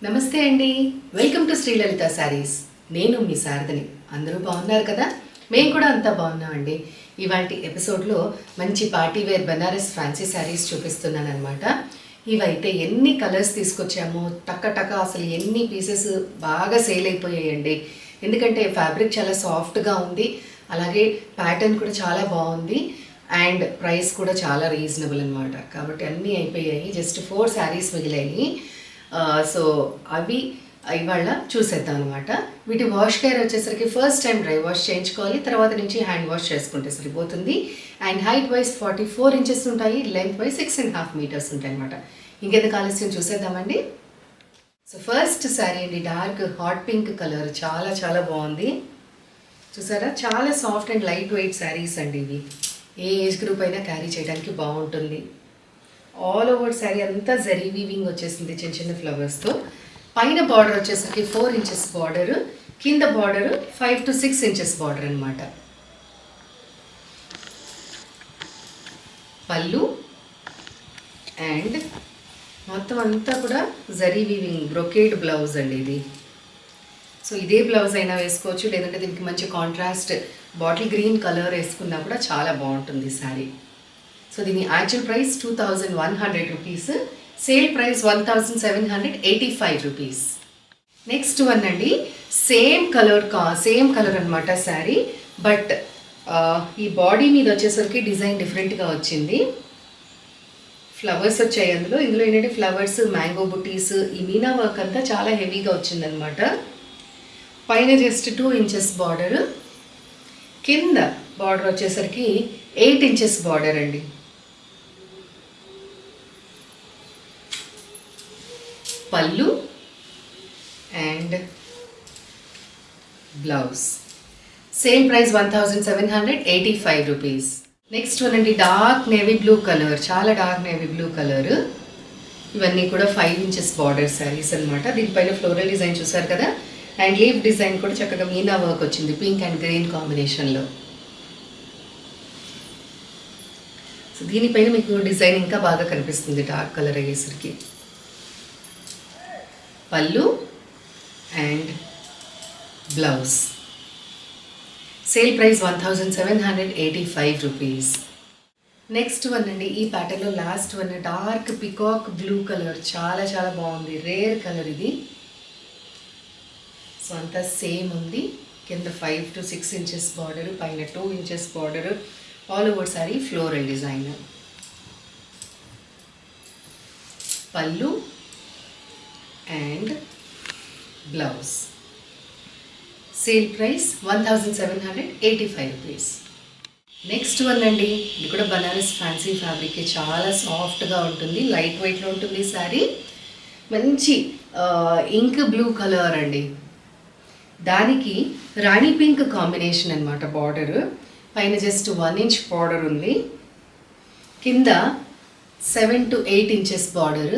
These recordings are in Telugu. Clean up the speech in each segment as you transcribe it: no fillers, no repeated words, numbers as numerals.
నమస్తే అండి. Welcome to Sri Lalitha saris. నేను మీ శారదని. అందరూ బాగున్నారు కదా? మేము కూడా అంతా బాగున్నామండి. ఇవాల్టి ఎపిసోడ్లో మంచి party wear Banaras fancy saris చూపిస్తున్నాను అనమాట. ఇవైతే ఎన్ని కలర్స్ తీసుకొచ్చామో టక్క అసలు ఎన్ని పీసెస్ బాగా సేల్ అయిపోయాయండి. ఎందుకంటే ఫ్యాబ్రిక్ చాలా సాఫ్ట్గా ఉంది, అలాగే ప్యాటర్న్ కూడా చాలా బాగుంది అండ్ ప్రైస్ కూడా చాలా రీజనబుల్ అనమాట. కాబట్టి అన్నీ అయిపోయాయి. జస్ట్ 4 శారీస్ మిగిలాయి. సో అవి ఇవాళ చూసేద్దాం అనమాట. వీటి వాష్ కేర్ వచ్చేసరికి ఫస్ట్ టైం డ్రై వాష్ చేయించుకోవాలి, తర్వాత నుంచి హ్యాండ్ వాష్ చేసుకుంటే సరిపోతుంది. అండ్ హైట్ వైజ్ 44 ఇంచెస్ ఉంటాయి, లెంత్ వైజ్ 6.5 మీటర్స్ ఉంటాయి అనమాట. ఇంకెందుకు ఆలస్యం చూసేద్దామండి. సో ఫస్ట్ శారీ అండి, డార్క్ హాట్ పింక్ కలర్, చాలా చాలా బాగుంది. చూసారా, చాలా soft and light weight saris అండి ఇవి. ఏ ఏజ్ గ్రూప్ అయినా క్యారీ చేయడానికి బాగుంటుంది. ఆల్ ఓవర్ శారీ అంతా జరీ వీవింగ్ వచ్చేసింది చిన్న చిన్న ఫ్లవర్స్తో. పైన బార్డర్ వచ్చేసరికి 4 ఇంచెస్ బార్డర్, కింద బార్డర్ 5 to 6 ఇంచెస్ బార్డర్ అనమాట. పళ్ళు అండ్ మొత్తం అంతా కూడా జరీ వీవింగ్ బ్రొకేడ్ బ్లౌజ్ అండి ఇది. సో ఇదే బ్లౌజ్ అయినా వేసుకోవచ్చు, లేదంటే దీనికి మంచి కాంట్రాస్ట్ బాటిల్ గ్రీన్ కలర్ వేసుకున్నా కూడా చాలా బాగుంటుంది శారీ. సో దీని actual price 2100 rupees, sale price 1785 rupees. Next one అండి, సేమ్ కలర్ అనమాట శారీ, బట్ ఈ బాడీ మీద వచ్చేసరికి డిజైన్ డిఫరెంట్గా వచ్చింది. ఫ్లవర్స్ వచ్చాయి ఇందులో ఏంటంటే ఫ్లవర్స్, మ్యాంగో బుటీస్, ఈ మీనా వర్క్ అంతా చాలా హెవీగా వచ్చిందనమాట. పైన జస్ట్ 2 ఇంచెస్ బార్డర్, కింద బార్డర్ వచ్చేసరికి 8 ఇంచెస్ బార్డర్ అండి. పళ్ళు and blouse, same price 1785 rupees. Next one అండి, డార్క్ నేవీ బ్లూ కలర్, చాలా డార్క్ నేవీ బ్లూ కలర్. ఇవన్నీ కూడా 5 ఇంచెస్ బార్డర్ శారీస్ అనమాట. దీనిపైన ఫ్లోరల్ డిజైన్ చూసారు కదా, అండ్ లీఫ్ డిజైన్ కూడా చక్కగా మీనా వర్క్ వచ్చింది పింక్ అండ్ గ్రీన్ కాంబినేషన్లో. సో దీనిపైన మీకు డిజైన్ ఇంకా బాగా కనిపిస్తుంది డార్క్ కలర్ అయ్యేసరికి. పళ్ళు and blouse, sale price 1785 rupees. Next one అండి, ఈ ప్యాటర్న్లో last one, dark peacock blue colour, చాలా చాలా బాగుంది, రేర్ కలర్ ఇది. సో అంతా సేమ్ ఉంది, కింద 5 to 6 ఇంచెస్ బార్డర్, పైన 2 inches border, all over sari floral design. పళ్ళు and blouse, sale price 1785 rupees. Next one అండి, ఇది కూడా బనారస్ ఫ్యాన్సీ ఫ్యాబ్రిక్, చాలా సాఫ్ట్గా ఉంటుంది, లైట్ వెయిట్లో ఉంటుంది శారీ. మంచి ఇంక్ బ్లూ కలర్ అండి, దానికి రాణి పింక్ కాంబినేషన్ అనమాట బార్డర్. పైన జస్ట్ 1 ఇంచ్ బార్డర్ ఉంది, కింద 7 to 8 inches border.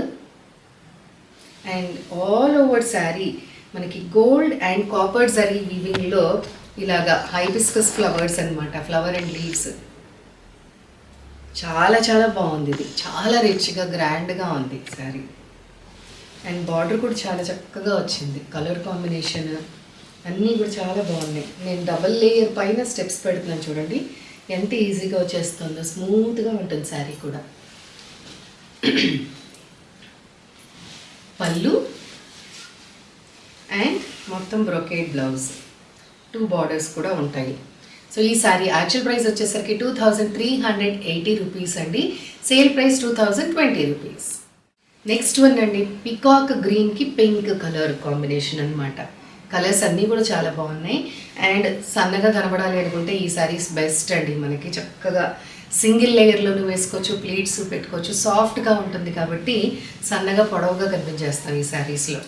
And all over sari మనకి గోల్డ్ అండ్ కాపర్ జరీ వీవింగ్లో ఇలాగా హైబిస్కస్ ఫ్లవర్స్ అనమాట, ఫ్లవర్ అండ్ లీవ్స్. చాలా చాలా బాగుంది ఇది, చాలా రిచ్గా గ్రాండ్గా ఉంది శారీ. అండ్ బార్డర్ కూడా చాలా చక్కగా వచ్చింది, కలర్ కాంబినేషన్ అన్నీ కూడా చాలా బాగున్నాయి. నేను డబల్ లేయర్ పైన స్టెప్స్ పెడుతున్నాను చూడండి, ఎంత ఈజీగా వచ్చేస్తుందో, స్మూత్గా ఉంటుంది శారీ కూడా. పళ్ళు అండ్ మొత్తం బ్రొకేడ్ బ్లౌజ్, 2 బార్డర్స్ కూడా ఉంటాయి. సో ఈ శారీ యాక్చువల్ ప్రైస్ వచ్చేసరికి 2380 రూపీస్ అండి, sale price 2020 rupees. Next one అండి, పికాక్ గ్రీన్కి పింక్ కలర్ కాంబినేషన్ అనమాట. కలర్స్ అన్నీ కూడా చాలా బాగున్నాయి. అండ్ సన్నగా కనబడాలి అనుకుంటే ఈ శారీస్ బెస్ట్ అండి, మనకి చక్కగా సింగిల్ లేయర్లోనూ వేసుకోవచ్చు, ప్లీట్స్ పెట్టుకోవచ్చు, సాఫ్ట్గా ఉంటుంది కాబట్టి సన్నగా పొడవుగా కనిపించేస్తాం ఈ శారీస్లో.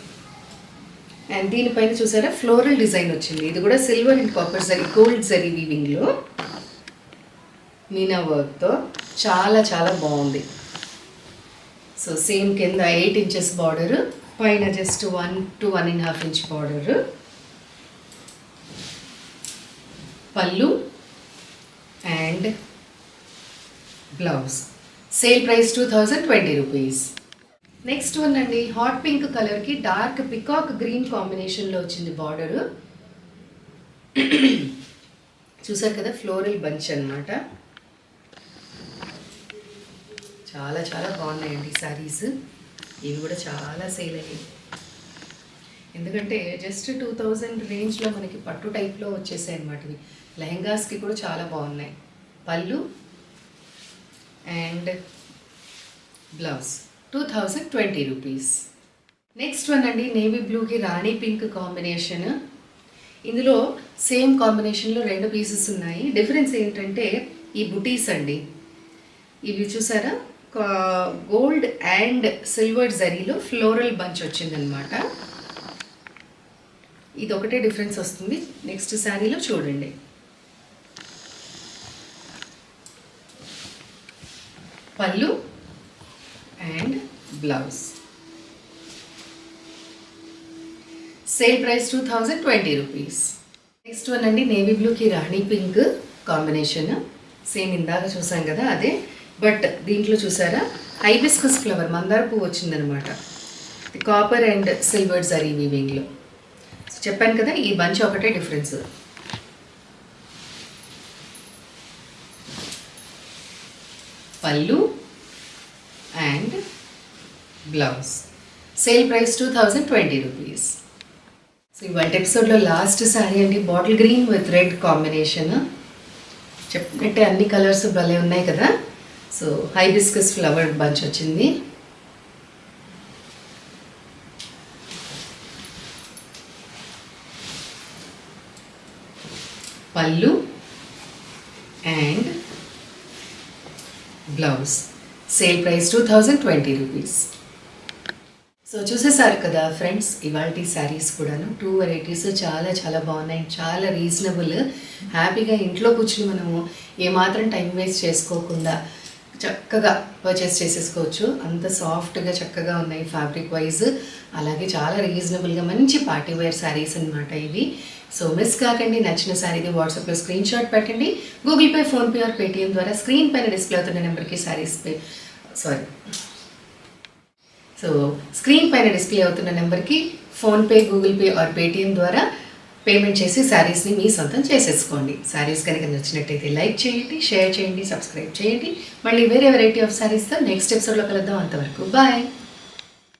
అండ్ దీనిపైన చూసారా ఫ్లోరల్ డిజైన్ వచ్చింది, ఇది కూడా silver and copper zari, gold zari వీవింగ్లో మీనా వర్క్తో చాలా చాలా బాగుంది. సో సేమ్ కింద 8 ఇంచెస్ బార్డర్, పైన జస్ట్ 1 to 1.5 ఇంచ్ బార్డర్. పళ్ళు and blouse, sale price 2020 rupees. Next one అండి, హాట్ పింక్ కలర్కి డార్క్ పికాక్ గ్రీన్ కాంబినేషన్లో వచ్చింది బార్డరు. చూసారు కదా, ఫ్లోరల్ బంచ్ అనమాట. చాలా చాలా బాగున్నాయండి శారీస్. ఇవి కూడా చాలా సేల్ అయ్యాయి, ఎందుకంటే జస్ట్ 2000 రేంజ్లో మనకి పట్టు టైప్లో వచ్చేసాయి అనమాట. ఇవి లెహంగాస్కి కూడా చాలా బాగున్నాయి. పళ్ళు and blouse 2020 rupees. Next one అండి, నేవీ బ్లూకి రాణి పింక్ కాంబినేషన్. ఇందులో సేమ్ కాంబినేషన్లో 2 పీసెస్ ఉన్నాయి. డిఫరెన్స్ ఏంటంటే ఈ బుటీస్ అండి. ఇవి చూసారా, గోల్డ్ అండ్ సిల్వర్ జరీలో ఫ్లోరల్ బంచ్ వచ్చిందనమాట. ఇది ఒకటే డిఫరెన్స్ వస్తుంది. నెక్స్ట్ శారీలో చూడండి, పళ్ళు and blouse. Sale price 2020 rupees. Next one అండి, నేవీ బ్లూకి రాణి పింక్ కాంబినేషన్. సేమ్ ఇందాక చూసాం కదా అదే, బట్ దీంట్లో చూసారా హైబిస్కస్ ఫ్లవర్ మందార పువ్వు వచ్చిందనమాట. కాపర్ అండ్ సిల్వర్ జరీ వీవింగ్లో. చెప్పాను కదా, ఈ బంచ్ ఒకటే డిఫరెన్స్. పళ్ళు and blouse. Sale price 2020 rupees. So ఇవాళ ఎపిసోడ్లో లాస్ట్ శారీ అండి, bottle green with red combination. చెప్పినట్టే అన్ని కలర్స్ భలే ఉన్నాయి కదా. సో హైబిస్కస్ ఫ్లవర్ బంచ్ వచ్చింది. పళ్ళు and blouse. Sale price 2020 rupees. So చూసేసారు కదా ఫ్రెండ్స్, ఇవాల్టి శారీస్ కూడాను 2 వెరైటీస్ చాలా చాలా బాగున్నాయి, చాలా రీజనబుల్. హ్యాపీగా ఇంట్లో కూర్చుని మనము ఏమాత్రం టైం వేస్ట్ చేసుకోకుండా చక్కగా పర్చేస్ చేసేసుకోవచ్చు. అంత సాఫ్ట్గా చక్కగా ఉన్నాయి ఫ్యాబ్రిక్ వైజ్. అలాగే చాలా రీజనబుల్గా మంచి పార్టీ వేర్ శారీస్ అనమాట ఇవి. సో మిస్ కాకండి. నచ్చిన శారీని వాట్సాప్లో స్క్రీన్ షాట్ పెట్టండి. Google pay, PhonePe are Paytm ద్వారా స్క్రీన్ పైన డిస్ప్లే అవుతున్న నెంబర్కి స్క్రీన్ పైన డిస్ప్లే అవుతున్న నెంబర్కి PhonePe, Google pay are Paytm ద్వారా పేమెంట్ చేసి శారీస్ని మీ సొంతం చేసేసుకోండి. శారీస్ కనుక నచ్చినట్టయితే లైక్ చేయండి, షేర్ చేయండి, సబ్స్క్రైబ్ చేయండి. మళ్ళీ వేరే వెరైటీ ఆఫ్ శారీస్తో నెక్స్ట్ ఎపిసోడ్లో కలుద్దాం. అంతవరకు బాయ్.